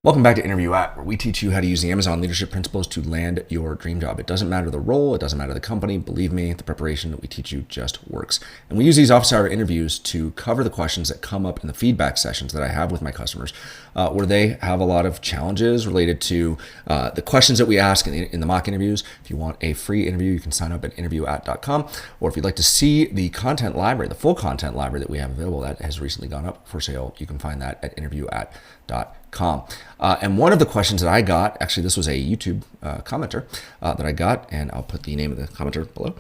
Welcome back to Interview At, where we teach you how to use the Amazon leadership principles to land your dream job. It doesn't matter the role, it doesn't matter the company. Believe me, the preparation that we teach you just works. And we use these office hour interviews to cover the questions that come up in the feedback sessions that I have with my customers, where they have a lot of challenges related to the questions that we ask in the mock interviews. If you want a free interview, you can sign up at interviewatt.com. Or if you'd like to see the content library, the full content library that we have available, that has recently gone up for sale, you can find that at interviewatt.com. And one of the questions that I got, actually this was a YouTube commenter that I got, and I'll put the name of the commenter below,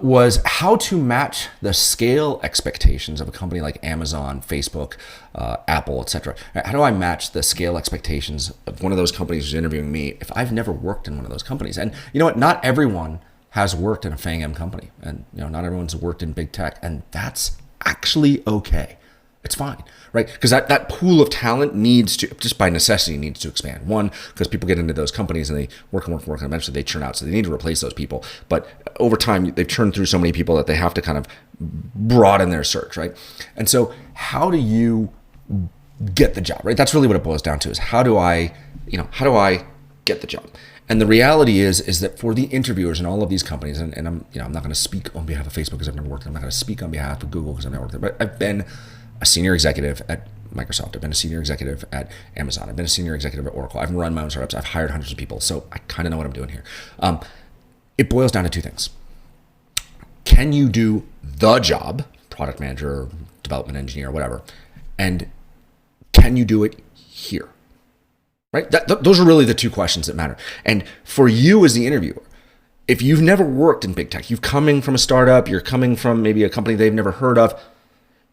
was how to match the scale expectations of a company like Amazon, Facebook, Apple, etc. How do I match the scale expectations of one of those companies who's interviewing me if I've never worked in one of those companies? And you know what? Not everyone has worked in a FANG company, and not everyone's worked in big tech, and that's actually okay. It's fine, right? Because that pool of talent needs to, just by necessity, needs to expand. One, because people get into those companies and they work, and eventually they churn out. So they need to replace those people. But over time, they've churned through so many people that they have to kind of broaden their search, right? And so how do you get the job, right? That's really what it boils down to, is how do I get the job? And the reality is that for the interviewers in all of these companies, and I'm not going to speak on behalf of Facebook because I've never worked there. I'm not going to speak on behalf of Google because I've never worked there. But I've been a senior executive at Microsoft. I've been a senior executive at Amazon. I've been a senior executive at Oracle. I've run my own startups. I've hired hundreds of people. So I kind of know what I'm doing here. It boils down to two things. Can you do the job, product manager, development engineer, whatever, and can you do it here? Right? Those are really the two questions that matter. And for you as the interviewer, if you've never worked in big tech, you're coming from a startup, you're coming from maybe a company they've never heard of,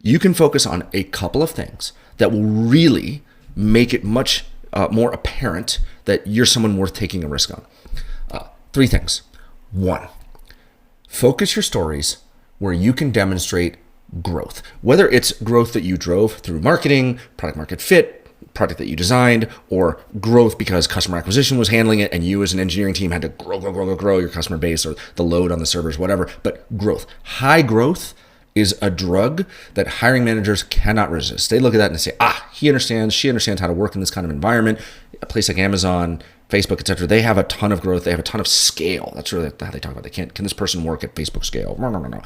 you can focus on a couple of things that will really make it much more apparent that you're someone worth taking a risk on. Three things. One, focus your stories where you can demonstrate growth, whether it's growth that you drove through marketing, product market fit, product that you designed, or growth because customer acquisition was handling it and you as an engineering team had to grow your customer base or the load on the servers, whatever. But growth, high growth is a drug that hiring managers cannot resist. They look at that and say, she understands how to work in this kind of environment. A place like Amazon, Facebook, etc., they have a ton of growth. They have a ton of scale. That's really how they talk about it. Can this person work at Facebook scale? No.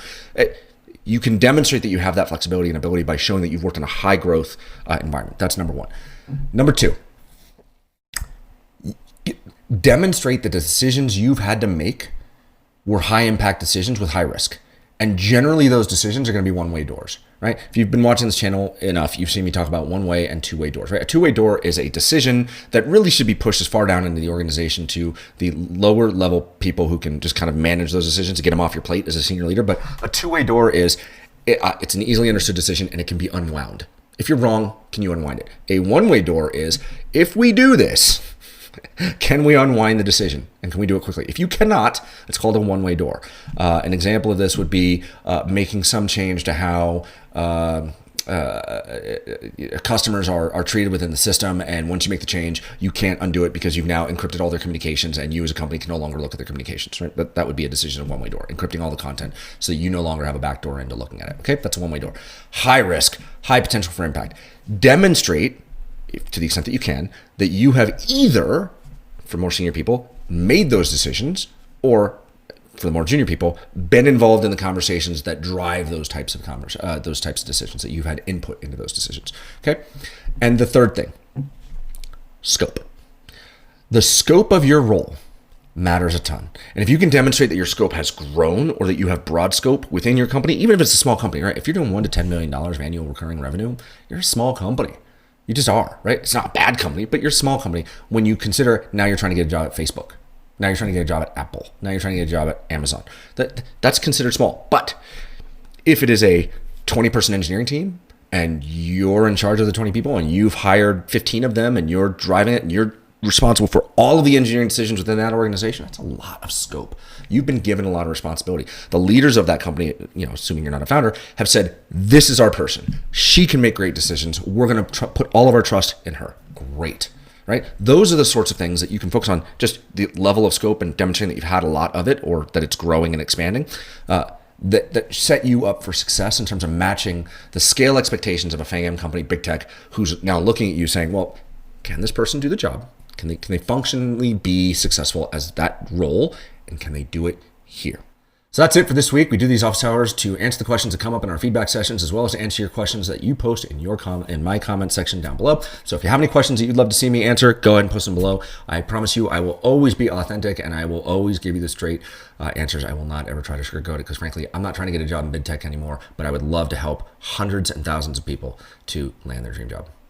You can demonstrate that you have that flexibility and ability by showing that you've worked in a high growth environment. That's number one. Number two, demonstrate that the decisions you've had to make were high impact decisions with high risk. And generally those decisions are going to be one-way doors, right? If you've been watching this channel enough, you've seen me talk about one-way and two-way doors, right? A two-way door is a decision that really should be pushed as far down into the organization to the lower level people who can just kind of manage those decisions to get them off your plate as a senior leader. But a two-way door is, it's an easily understood decision and it can be unwound. If you're wrong, can you unwind it? A one-way door is, if we do this, can we unwind the decision? And can we do it quickly? If you cannot, it's called a one-way door. An example of this would be making some change to how customers are treated within the system. And once you make the change, you can't undo it because you've now encrypted all their communications and you as a company can no longer look at their communications, right? That would be a decision of one-way door, encrypting all the content so that you no longer have a backdoor into looking at it. Okay, that's a one-way door. High risk, high potential for impact. Demonstrate, to the extent that you can, that you have either, for more senior people, made those decisions, or for the more junior people, been involved in the conversations that drive those types of decisions, that you've had input into those decisions. Okay, and the third thing, scope. The scope of your role matters a ton. And if you can demonstrate that your scope has grown or that you have broad scope within your company, even if it's a small company, right? If you're doing $1 to $10 million of annual recurring revenue, you're a small company. You just are, right? It's not a bad company, but you're a small company when you consider now you're trying to get a job at Facebook. Now you're trying to get a job at Apple. Now you're trying to get a job at Amazon. That's considered small. But if it is a 20-person engineering team and you're in charge of the 20 people and you've hired 15 of them and you're driving it and you're responsible for all of the engineering decisions within that organization, that's a lot of scope. You've been given a lot of responsibility. The leaders of that company, assuming you're not a founder, have said, this is our person. She can make great decisions. We're going to put all of our trust in her. Great, right? Those are the sorts of things that you can focus on, just the level of scope and demonstrating that you've had a lot of it or that it's growing and expanding. That set you up for success in terms of matching the scale expectations of a FANG company, big tech, who's now looking at you saying, well, can this person do the job? Can they functionally be successful as that role? And can they do it here? So that's it for this week. We do these office hours to answer the questions that come up in our feedback sessions, as well as to answer your questions that you post in my comment section down below. So if you have any questions that you'd love to see me answer, go ahead and post them below. I promise you I will always be authentic, and I will always give you the straight answers. I will not ever try to sugarcoat it, because frankly, I'm not trying to get a job in big tech anymore, but I would love to help hundreds and thousands of people to land their dream job.